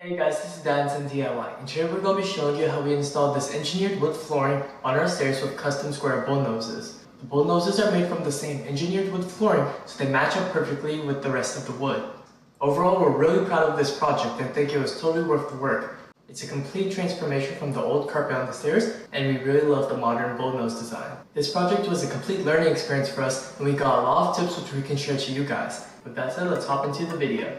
Hey guys, this is Dad&Son DIY, and today we're going to be showing you how we installed this engineered wood flooring on our stairs with custom square bullnoses. The bullnoses are made from the same engineered wood flooring, so they match up perfectly with the rest of the wood. Overall, we're really proud of this project and think it was totally worth the work. It's a complete transformation from the old carpet on the stairs, and we really love the modern bullnose design. This project was a complete learning experience for us, and we got a lot of tips which we can share to you guys. With that said, let's hop into the video.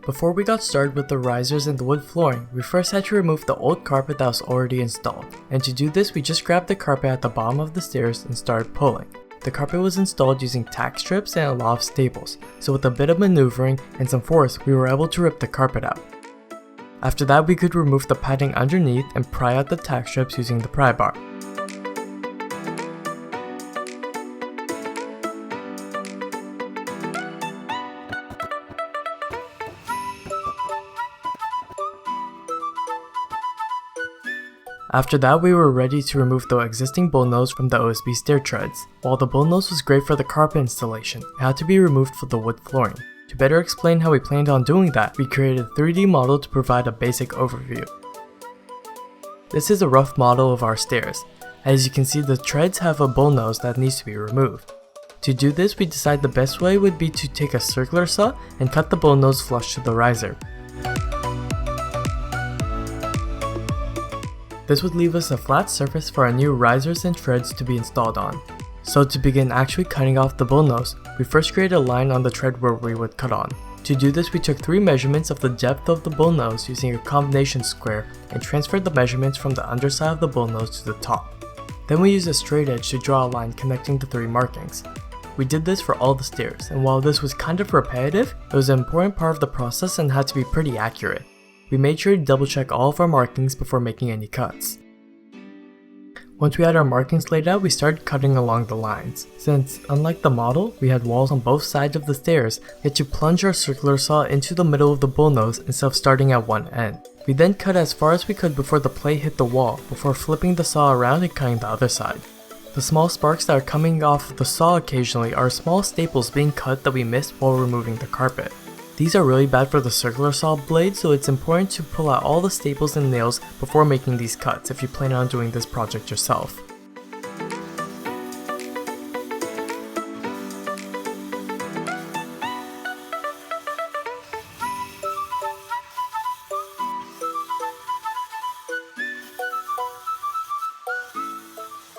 Before we got started with the risers and the wood flooring, we first had to remove the old carpet that was already installed. And to do this, we just grabbed the carpet at the bottom of the stairs and started pulling. The carpet was installed using tack strips and a lot of staples, so with a bit of maneuvering and some force, we were able to rip the carpet out. After that, we could remove the padding underneath and pry out the tack strips using the pry-bar. After that, we were ready to remove the existing bullnose from the OSB stair treads. While the bullnose was great for the carpet installation, it had to be removed for the wood flooring. To better explain how we planned on doing that, we created a 3D model to provide a basic overview. This is a rough model of our stairs. As you can see, the treads have a bullnose that needs to be removed. To do this, we decided the best way would be to take a circular saw and cut the bullnose flush to the riser. This would leave us a flat surface for our new risers and treads to be installed on. So to begin actually cutting off the bullnose, we first created a line on the tread where we would cut on. To do this, we took 3 measurements of the depth of the bullnose using a combination square and transferred the measurements from the underside of the bullnose to the top. Then we used a straight edge to draw a line connecting the 3 markings. We did this for all the stairs, and while this was kind of repetitive, it was an important part of the process and had to be pretty accurate. We made sure to double check all of our markings before making any cuts. Once we had our markings laid out, we started cutting along the lines. Since, unlike the model, we had walls on both sides of the stairs, we had to plunge our circular saw into the middle of the bullnose instead of starting at one end. We then cut as far as we could before the plate hit the wall, before flipping the saw around and cutting the other side. The small sparks that are coming off of the saw occasionally are small staples being cut that we missed while removing the carpet. These are really bad for the circular saw blade, so it's important to pull out all the staples and nails before making these cuts if you plan on doing this project yourself.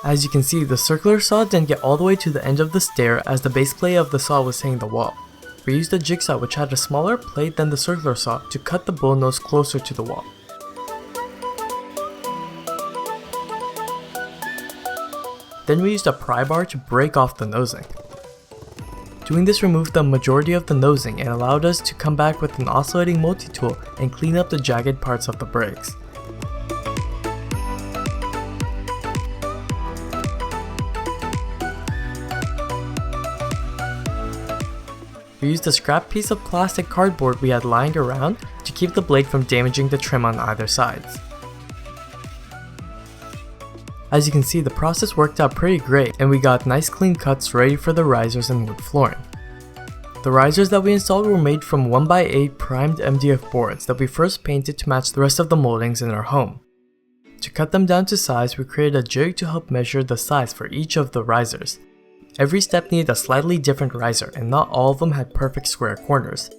As you can see, the circular saw didn't get all the way to the end of the stair as the base plate of the saw was hitting the wall. We used a jig saw which had a smaller plate than the circular saw to cut the bullnose closer to the wall. Then we used a pry-bar to break off the nosing. Doing this removed the majority of the nosing and allowed us to come back with an oscillating multi-tool and clean up the jagged parts of the breaks. We used a scrap piece of plastic cardboard we had lying around to keep the blade from damaging the trim on either sides. As you can see, the process worked out pretty great and we got nice clean cuts ready for the risers and wood flooring. The risers that we installed were made from 1x8 primed MDF boards that we first painted to match the rest of the moldings in our home. To cut them down to size, we created a jig to help measure the size for each of the risers. Every step needed a slightly different riser, and not all of them had perfect square corners.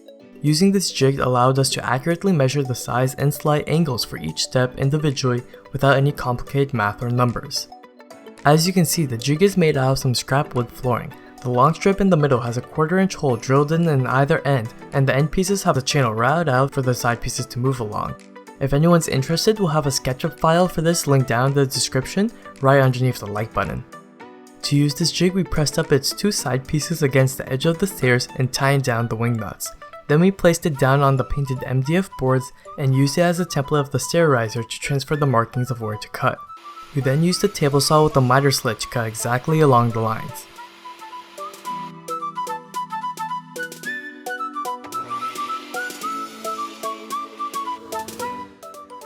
Using this jig allowed us to accurately measure the size and slight angles for each step individually without any complicated math or numbers. As you can see, the jig is made out of some scrap wood flooring. The long strip in the middle has a 1/4-inch hole drilled in either end, and the end pieces have the channel routed out for the side pieces to move along. If anyone's interested, we'll have a SketchUp file for this linked down in the description right underneath the like button. To use this jig, we pressed up its 2 side pieces against the edge of the stairs and tightened down the wing nuts. Then we placed it down on the painted MDF boards and used it as a template of the stair riser to transfer the markings of where to cut. We then used a table saw with a miter slit to cut exactly along the lines.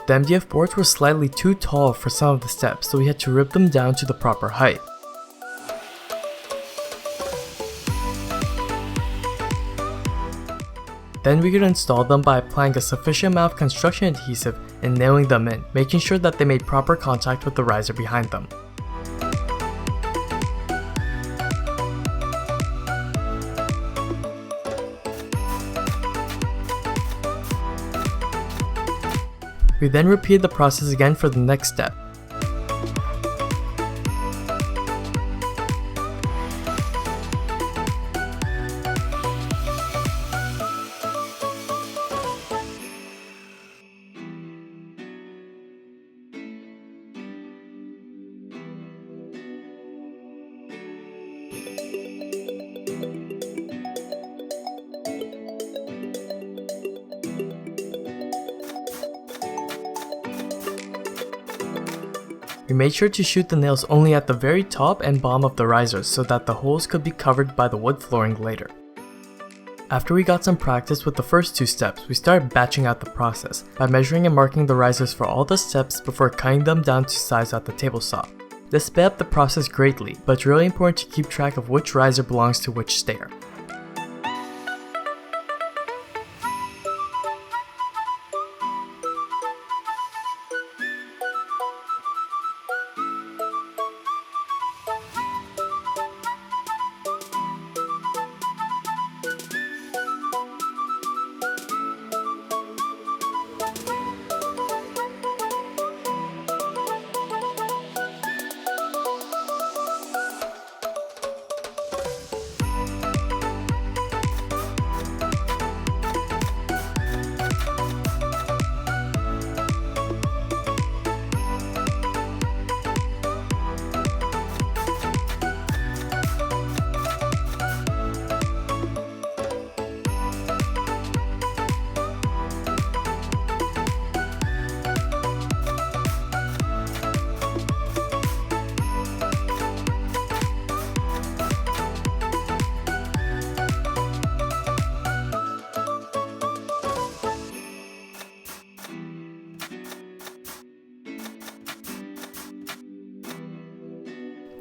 The MDF boards were slightly too tall for some of the steps, so we had to rip them down to the proper height. Then we could install them by applying a sufficient amount of construction adhesive and nailing them in, making sure that they made proper contact with the riser behind them. We then repeated the process again for the next step. We made sure to shoot the nails only at the very top and bottom of the risers so that the holes could be covered by the wood flooring later. After we got some practice with the first two steps, we started batching out the process by measuring and marking the risers for all the steps before cutting them down to size at the table saw. This sped up the process greatly, but it's really important to keep track of which riser belongs to which stair.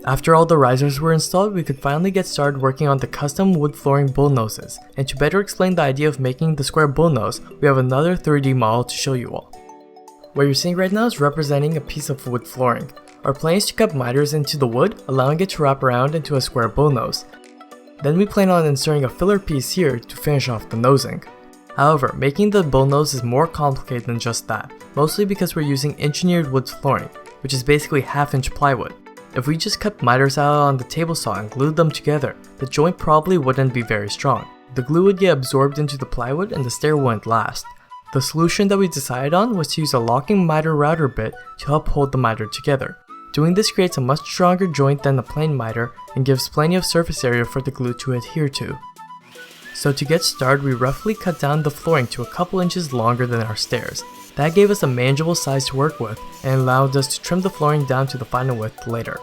After all the risers were installed, we could finally get started working on the custom wood flooring bullnoses, and to better explain the idea of making the square bullnose, we have another 3D model to show you all. What you're seeing right now is representing a piece of wood flooring. Our plan is to cut miters into the wood, allowing it to wrap around into a square bullnose. Then we plan on inserting a filler piece here to finish off the nosing. However, making the bullnose is more complicated than just that, mostly because we're using engineered wood flooring, which is basically half-inch plywood. If we just cut miters out on the table saw and glued them together, the joint probably wouldn't be very strong. The glue would get absorbed into the plywood and the stair wouldn't last. The solution that we decided on was to use a locking miter router bit to help hold the miter together. Doing this creates a much stronger joint than the plain miter and gives plenty of surface area for the glue to adhere to. So to get started, we roughly cut down the flooring to a couple inches longer than our stairs. That gave us a manageable size to work with and allowed us to trim the flooring down to the final width later.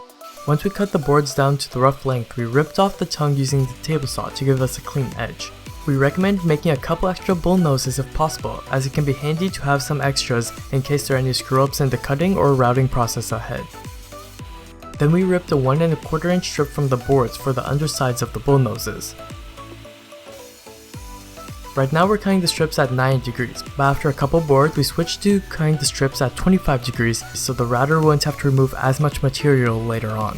Once we cut the boards down to the rough length, we ripped off the tongue using the table saw to give us a clean edge. We recommend making a couple extra bullnoses if possible, as it can be handy to have some extras in case there are any screw-ups in the cutting or routing process ahead. Then we ripped a 1 1/4 inch strip from the boards for the undersides of the bullnoses. Right now we're cutting the strips at 90 degrees, but after a couple boards we switched to cutting the strips at 25 degrees so the router wouldn't have to remove as much material later on.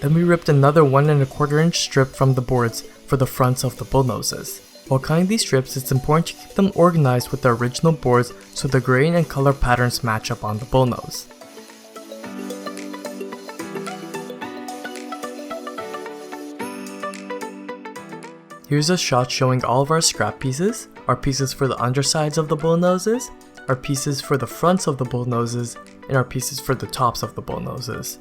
Then we ripped another 1 1/4 inch strip from the boards for the fronts of the bullnoses. While cutting these strips, it's important to keep them organized with the original boards so the grain and color patterns match up on the bullnose. Here's a shot showing all of our scrap pieces, our pieces for the undersides of the bullnoses, our pieces for the fronts of the bullnoses, and our pieces for the tops of the bullnoses.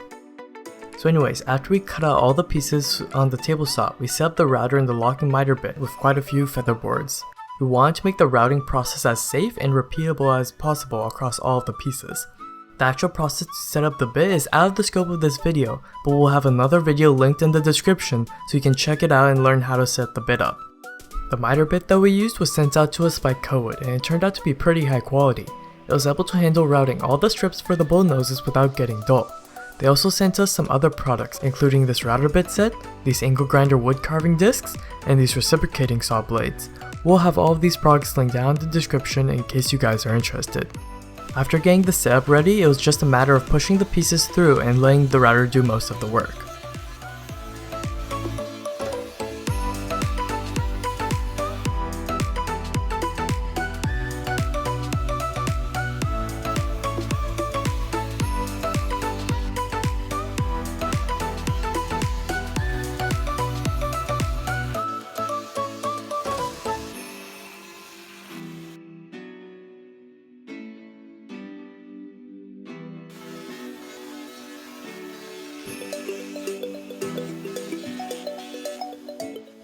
So anyways, after we cut out all the pieces on the table saw, we set up the router and the locking miter bit with quite a few featherboards. We wanted to make the routing process as safe and repeatable as possible across all of the pieces. The actual process to set up the bit is out of the scope of this video, but we'll have another video linked in the description so you can check it out and learn how to set the bit up. The miter bit that we used was sent out to us by Kowood, and it turned out to be pretty high quality. It was able to handle routing all the strips for the Bullnoses without getting dull. They also sent us some other products, including this router bit set, these angle grinder wood carving discs, and these reciprocating saw blades. We'll have all of these products linked down in the description in case you guys are interested. After getting the setup ready, it was just a matter of pushing the pieces through and letting the router do most of the work.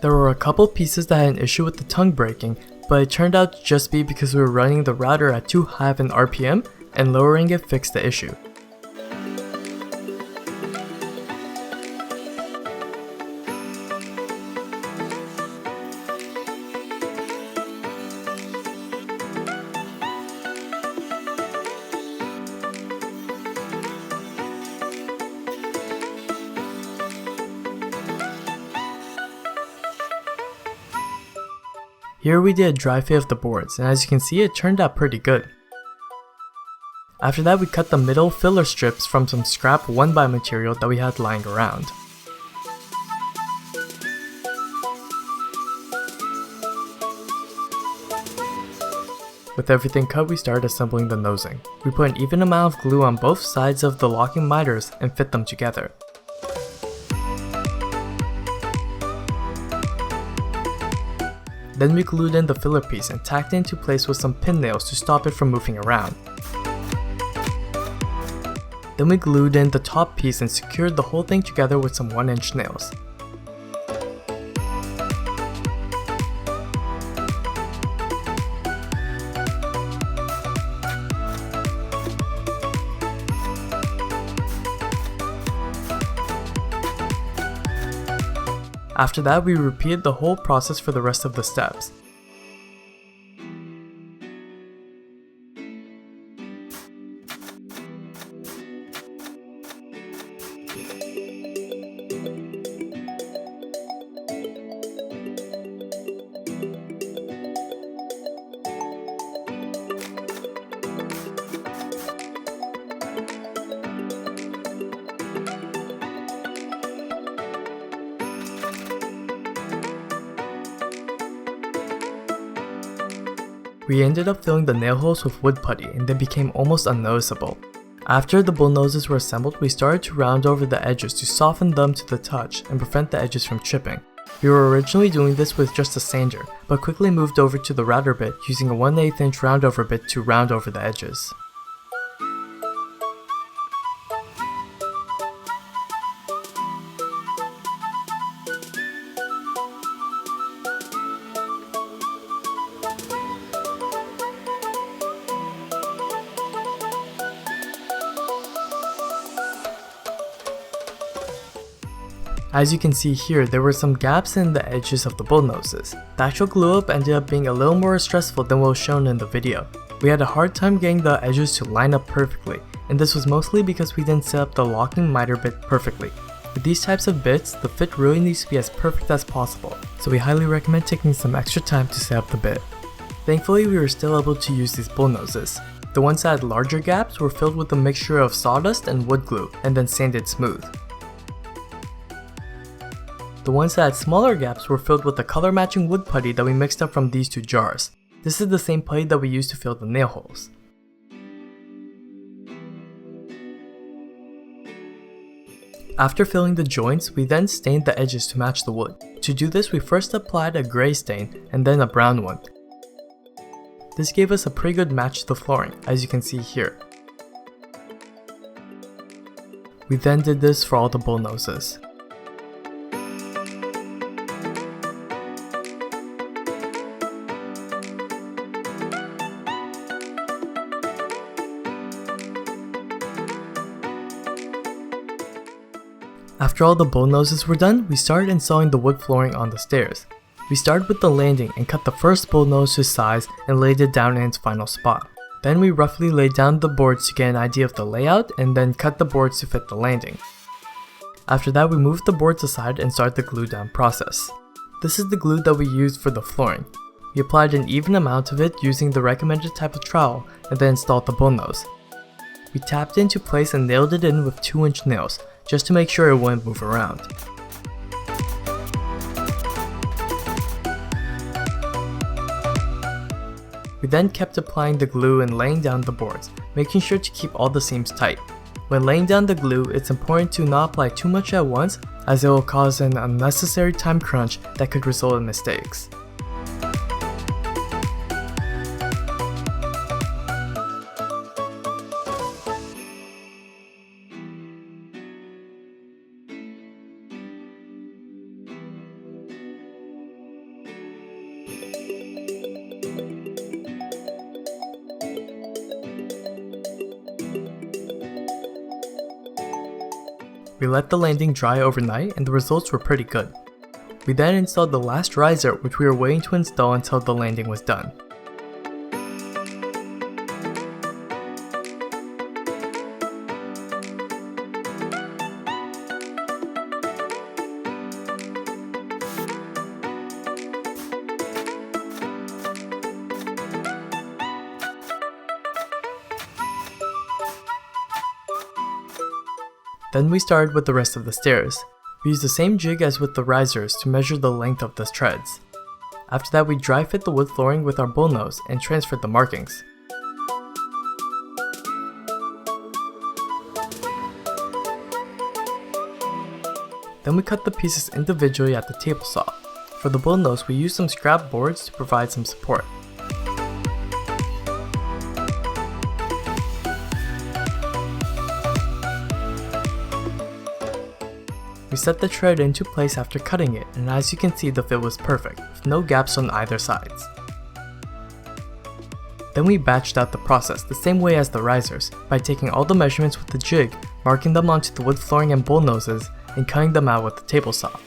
There were a couple pieces that had an issue with the tongue breaking, but it turned out to just be because we were running the router at too high of an RPM, and lowering it fixed the issue. Here we did a dry fit of the boards, and as you can see, it turned out pretty good. After that, we cut the middle filler strips from some scrap 1x material that we had lying around. With everything cut, we started assembling the nosing. We put an even amount of glue on both sides of the locking miters and fit them together. Then we glued in the filler piece and tacked it into place with some pin nails to stop it from moving around. Then we glued in the top piece and secured the whole thing together with some 1-inch nails. After that, we repeated the whole process for the rest of the steps. We ended up filling the nail holes with wood putty and they became almost unnoticeable. After the Bullnoses were assembled, we started to round over the edges to soften them to the touch and prevent the edges from chipping. We were originally doing this with just a sander, but quickly moved over to the router bit using a 1/8 inch roundover bit to round over the edges. As you can see here, there were some gaps in the edges of the Bullnoses. The actual glue up ended up being a little more stressful than what was shown in the video. We had a hard time getting the edges to line up perfectly, and this was mostly because we didn't set up the locking miter bit perfectly. With these types of bits, the fit really needs to be as perfect as possible, so we highly recommend taking some extra time to set up the bit. Thankfully, we were still able to use these Bullnoses. The ones that had larger gaps were filled with a mixture of sawdust and wood glue, and then sanded smooth. The ones that had smaller gaps were filled with the color matching wood putty that we mixed up from these two jars. This is the same putty that we used to fill the nail holes. After filling the joints, we then stained the edges to match the wood. To do this, we first applied a gray stain and then a brown one. This gave us a pretty good match to the flooring, as you can see here. We then did this for all the Bullnoses. After all the Bullnoses were done, we started installing the wood flooring on the stairs. We started with the landing and cut the first bullnose to size and laid it down in its final spot. Then we roughly laid down the boards to get an idea of the layout and then cut the boards to fit the landing. After that, we moved the boards aside and started the glue down process. This is the glue that we used for the flooring. We applied an even amount of it using the recommended type of trowel and then installed the bullnose. We tapped it into place and nailed it in with 2-inch nails, just to make sure it wouldn't move around. We then kept applying the glue and laying down the boards, making sure to keep all the seams tight. When laying down the glue, it's important to not apply too much at once, as it will cause an unnecessary time crunch that could result in mistakes. We let the landing dry overnight and the results were pretty good. We then installed the last riser, which we were waiting to install until the landing was done. Then we started with the rest of the stairs. We used the same jig as with the risers to measure the length of the treads. After that, we dry fit the wood flooring with our bullnose and transferred the markings. Then we cut the pieces individually at the table saw. For the bullnose, we used some scrap boards to provide some support. We set the tread into place after cutting it, and as you can see, the fit was perfect, with no gaps on either sides. Then we batched out the process the same way as the risers, by taking all the measurements with the jig, marking them onto the wood flooring and bullnoses, and cutting them out with the table saw.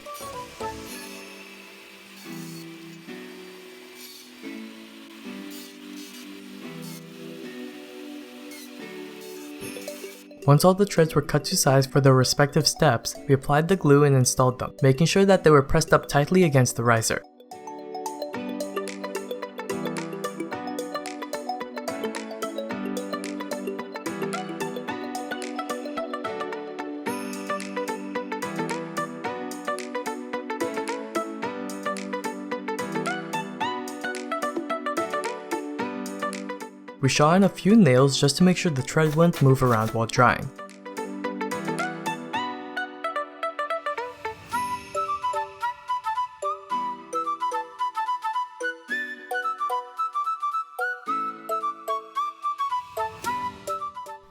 Once all the treads were cut to size for their respective steps, we applied the glue and installed them, making sure that they were pressed up tightly against the riser. We shot in a few nails just to make sure the tread wouldn't move around while drying.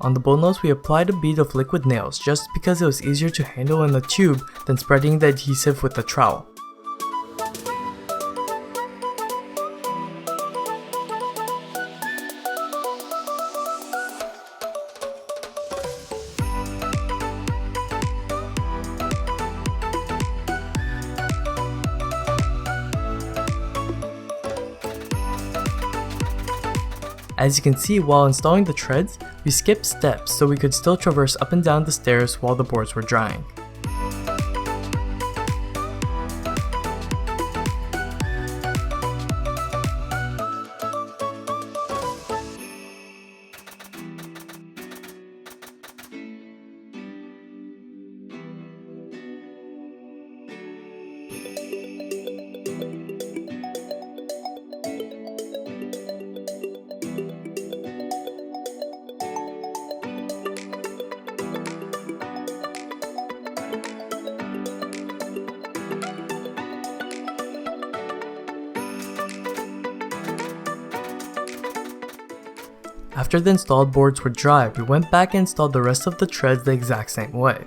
On the bullnose, we applied a bead of liquid nails just because it was easier to handle in the tube than spreading the adhesive with the trowel. As you can see, while installing the treads, we skipped steps so we could still traverse up and down the stairs while the boards were drying. After the installed boards were dry, we went back and installed the rest of the treads the exact same way.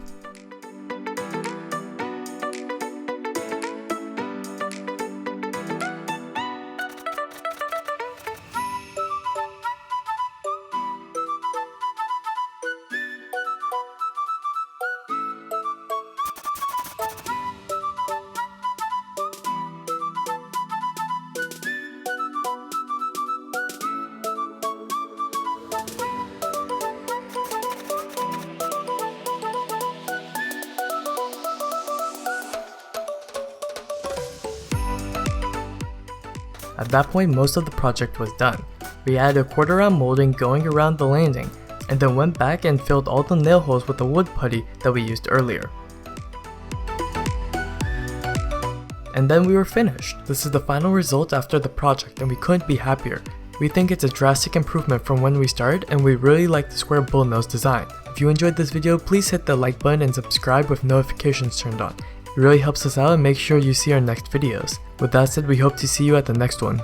At that point, most of the project was done. We added a 1/4 round molding going around the landing, and then went back and filled all the nail holes with the wood putty that we used earlier. And then we were finished. This is the final result after the project and we couldn't be happier. We think it's a drastic improvement from when we started and we really like the square bullnose design. If you enjoyed this video, please hit the like button and subscribe with notifications turned on. It really helps us out and make sure you see our next videos. With that said, we hope to see you at the next one.